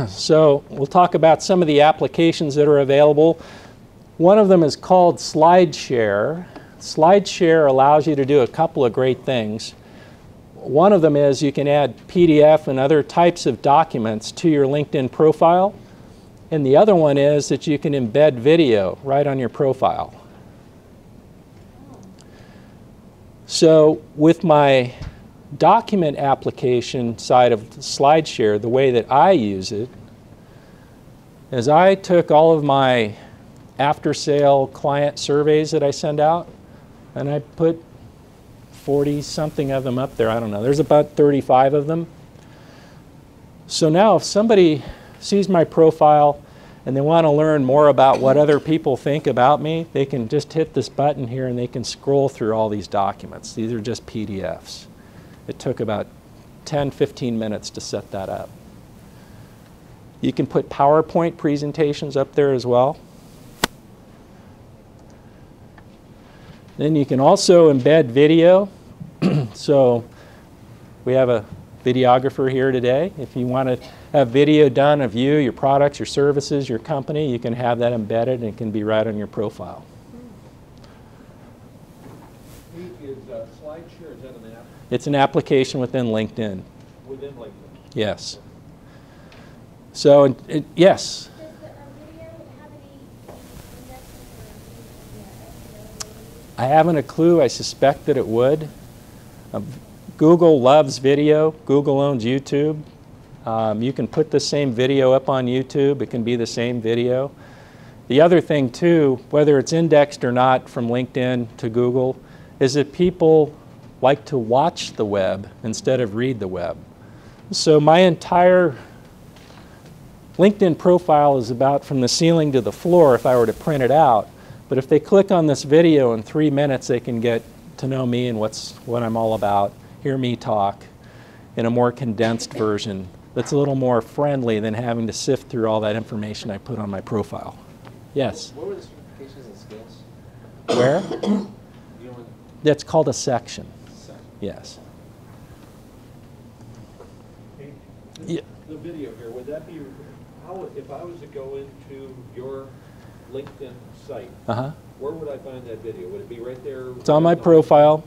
So we'll talk about some of the applications that are available. One of them is called SlideShare. SlideShare allows you to do a couple of great things. One of them is you can add PDF and other types of documents to your LinkedIn profile. And the other one is that you can embed video right on your profile. So with my document application side of SlideShare, the way that I use it is I took all of my after-sale client surveys that I send out, and I put 40-something of them up there. I don't know. There's about 35 of them. So now if somebody sees my profile and they want to learn more about what other people think about me, they can just hit this button here and they can scroll through all these documents. These are just PDFs. It took about 10-15 minutes to set that up. You can put PowerPoint presentations up there as well. Then you can also embed video. So we have a videographer here today. If you want to have video done of you, your products, your services, your company, you can have that embedded and it can be right on your profile. Is SlideShare, is that an app? It's an application within LinkedIn. Within LinkedIn? Yes. So, yes. Does the video have any indexing or I haven't a clue. I suspect that it would. Google loves video. Google owns YouTube. You can put the same video up on YouTube. It can be the same video. The other thing too, whether it's indexed or not from LinkedIn to Google, is that people like to watch the web instead of read the web. So my entire LinkedIn profile is about from the ceiling to the floor if I were to print it out. But if they click on this video in 3 minutes, they can get to know me and what I'm all about, hear me talk in a more condensed version that's a little more friendly than having to sift through all that information I put on my profile. Yes? What were the certifications and skills? Where? You know, That's called a section. Yes. hey, Yeah. the video here, would that be, how, if I was to go into your LinkedIn site, where would I find that video? Would it be right there? It's on my profile.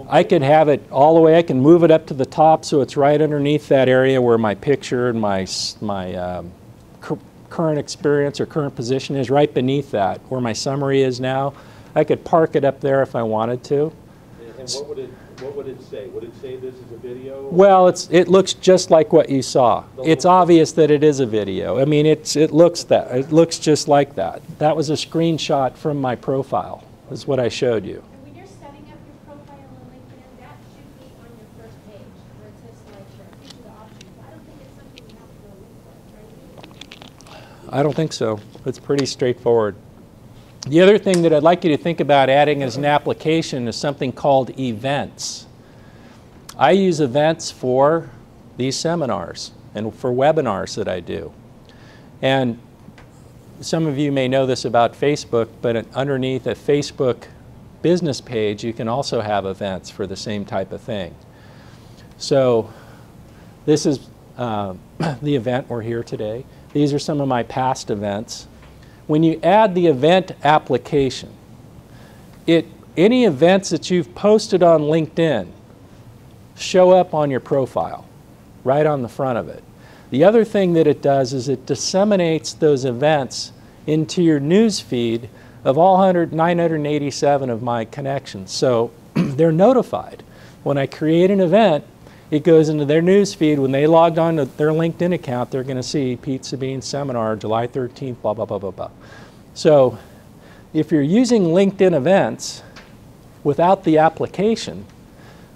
I could have it all the way. I can move it up to the top so it's right underneath that area where my picture and my current experience or current position is, right beneath that, where my summary is now. I could park it up there if I wanted to. And what would it say? Would it say this is a video? Well, it looks just like what you saw. It's obvious that it is a video. I mean, it looks just like that. That was a screenshot from my profile, is what I showed you. And when you're setting up your profile on LinkedIn, that should be on your first page where it says SlideShare. These are the options. I don't think it's something you have to go look for, right? I don't think so. It's pretty straightforward. The other thing that I'd like you to think about adding as an application is something called events. I use events for these seminars and for webinars that I do. And some of you may know this about Facebook, but underneath a Facebook business page, you can also have events for the same type of thing. So this is the event we're here today. These are some of my past events. When you add the event application, any events that you've posted on LinkedIn show up on your profile, right on the front of it. The other thing that it does is it disseminates those events into your news feed of all 987 of my connections. So they're notified. When I create an event, it goes into their news feed. When they logged on to their LinkedIn account, they're going to see Pete Sabine seminar, July 13th, blah, blah, blah, blah, blah. So if you're using LinkedIn events without the application,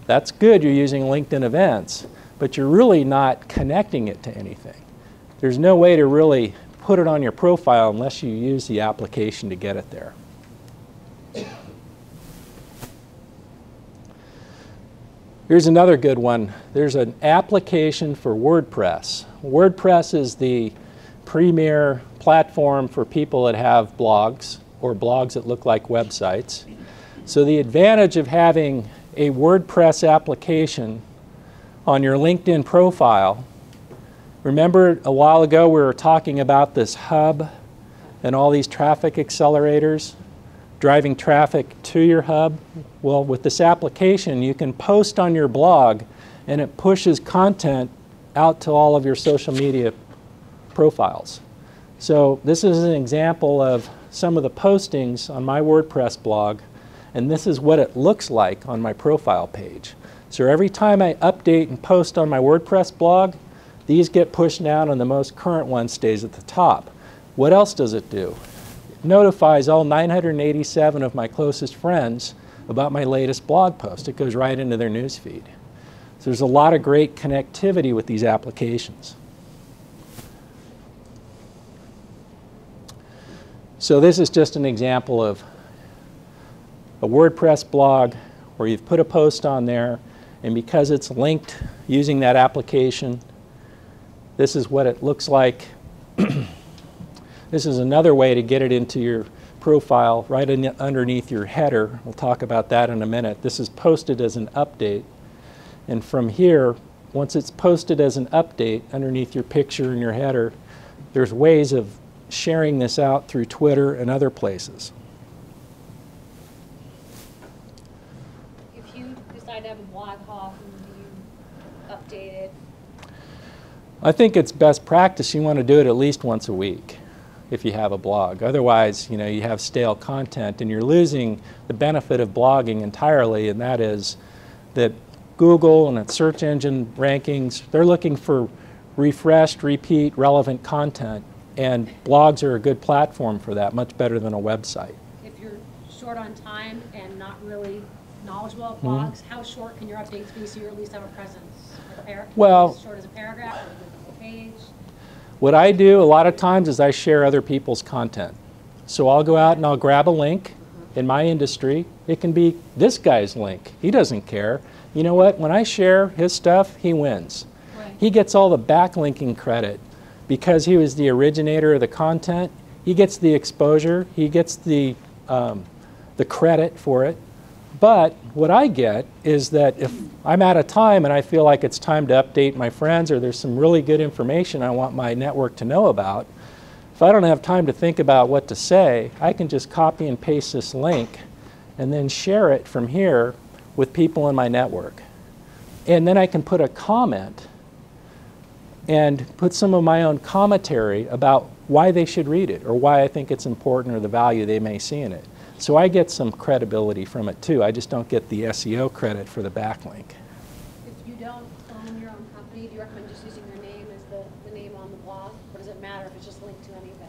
that's good, you're using LinkedIn events, but you're really not connecting it to anything. There's no way to really put it on your profile unless you use the application to get it there. Here's another good one. There's an application for WordPress. WordPress is the premier platform for people that have blogs or blogs that look like websites. So the advantage of having a WordPress application on your LinkedIn profile Remember a while ago we were talking about this hub and all these traffic accelerators driving traffic to your hub? Well, with this application, you can post on your blog and it pushes content out to all of your social media profiles. So this is an example of some of the postings on my WordPress blog, and this is what it looks like on my profile page. So every time I update and post on my WordPress blog, these get pushed down and the most current one stays at the top. What else does it do? It notifies all 987 of my closest friends about my latest blog post. It goes right into their news feed. So there's a lot of great connectivity with these applications. So this is just an example of a WordPress blog where you've put a post on there, and because it's linked using that application, this is what it looks like. This is another way to get it into your profile right underneath your header. We'll talk about that in a minute. This is posted as an update. And from here, once it's posted as an update underneath your picture and your header, there's ways of sharing this out through Twitter and other places. If you decide to have a blog, how often do you update it? I think it's best practice. You want to do it at least once a week if you have a blog. Otherwise, you know, you have stale content and you're losing the benefit of blogging entirely, and that is that Google and its search engine rankings, they're looking for refreshed, repeat, relevant content, and blogs are a good platform for that, much better than a website. If you're short on time and not really knowledgeable of blogs, how short can your updates be so you at least have a presence? Well, as short as a paragraph or a full page? What I do a lot of times is I share other people's content. So I'll go out and I'll grab a link. In my industry, it can be this guy's link. He doesn't care. You know what? When I share his stuff, he wins. Right. He gets all the backlinking credit because he was the originator of the content. He gets the exposure. He gets the credit for it. But what I get is that if I'm out of time and I feel like it's time to update my friends, or there's some really good information I want my network to know about, if I don't have time to think about what to say, I can just copy and paste this link and then share it from here with people in my network. And then I can put a comment and put some of my own commentary about why they should read it or why I think it's important or the value they may see in it. So I get some credibility from it too. I just don't get the SEO credit for the backlink. If you don't own your own company, do you recommend just using your name as the name on the blog? Or does it matter if it's just linked to any of that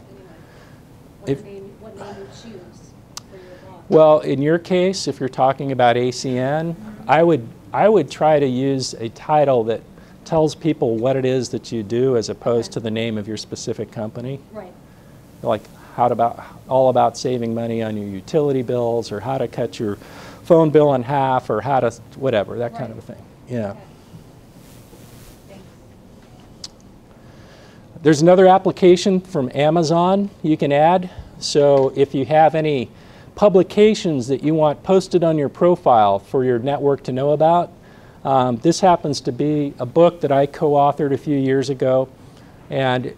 anyway? What name you choose for your blog? Well, in your case, if you're talking about ACN, I would try to use a title that tells people what it is that you do as opposed to the name of your specific company. Right. Like all about saving money on your utility bills, or how to cut your phone bill in half, or how to whatever, that kind of a thing. Yeah. Okay. Thanks. There's another application from Amazon you can add. So if you have any publications that you want posted on your profile for your network to know about, this happens to be a book that I co-authored a few years ago, and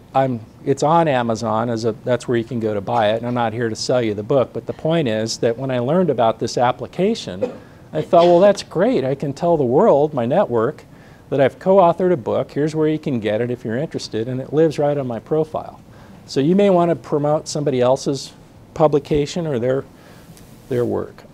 it's on Amazon. That's where you can go to buy it, and I'm not here to sell you the book, but the point is that when I learned about this application, I thought, well, that's great. I can tell the world, my network, that I've co-authored a book. Here's where you can get it if you're interested, and it lives right on my profile. So you may want to promote somebody else's publication or their work.